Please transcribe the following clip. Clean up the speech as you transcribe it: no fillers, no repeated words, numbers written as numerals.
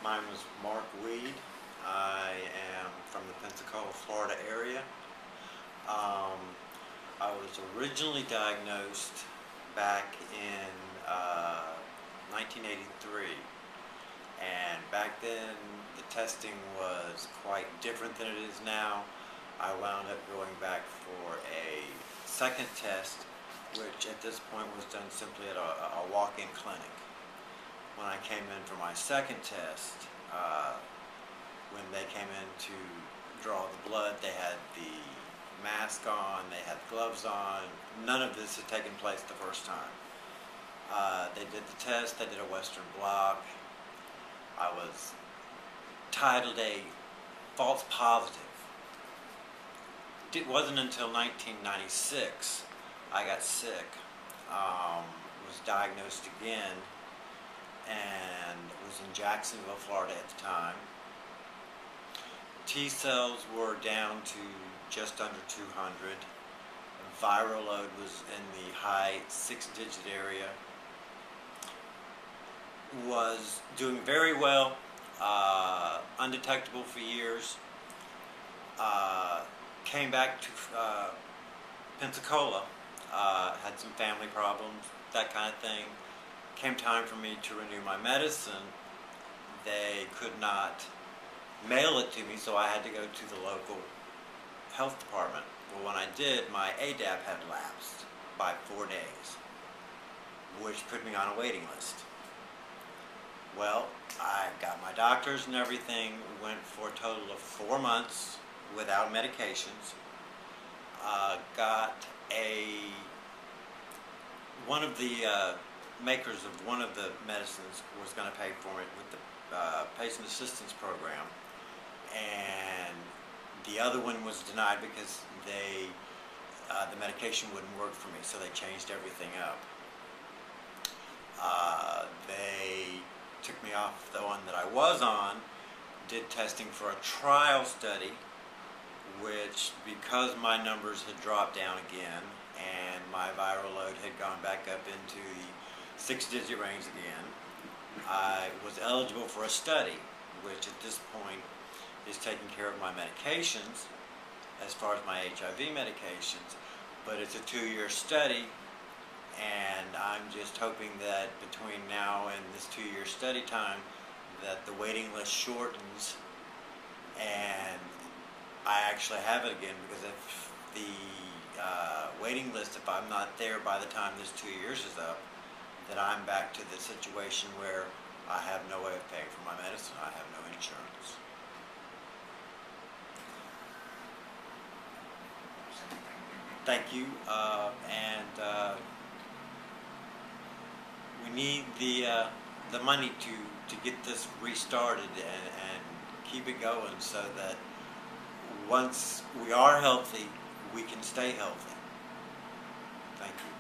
My name is Mark Weed. I am from the Pensacola, Florida area. Um, I was originally diagnosed back in 1983, and back then the testing was quite different than it is now. I wound up going back for a second test, which at this point was done simply at a walk-in clinic. When I came in for my second test, when they came in to draw the blood, they had the mask on, they had gloves on. None of this had taken place the first time. They did the test, they did a Western blot. I was titled a false positive. It wasn't until 1996 I got sick, was diagnosed again, and was in Jacksonville, Florida at the time. T cells were down to just under 200. Viral load was in the high 6-digit area. Was doing very well, undetectable for years. Came back to Pensacola, had some family problems, that kind of thing. Came time for me to renew my medicine. They could not mail it to me, so I had to go to the local health department. Well, when I did, my ADAP had lapsed by 4 days, which put me on a waiting list. Well, I got my doctors and everything, went for a total of 4 months without medications. Got one of the makers of one of the medicines was going to pay for it with the patient assistance program, and the other one was denied because the medication wouldn't work for me, so they changed everything up. They took me off the one that I was on, did testing for a trial study, which, because my numbers had dropped down again and my viral load had gone back up into the 6-digit range again, I was eligible for a study, which at this point is taking care of my medications as far as my HIV medications, but it's a 2-year study, and I'm just hoping that between now and this 2-year study time that the waiting list shortens and I actually have it again, because if the waiting list, if I'm not there by the time this 2 years is up, then I'm back to the situation where I have no way of paying for my medicine. I have no insurance. Thank you, and we need the money to get this restarted and keep it going, so that once we are healthy, we can stay healthy. Thank you.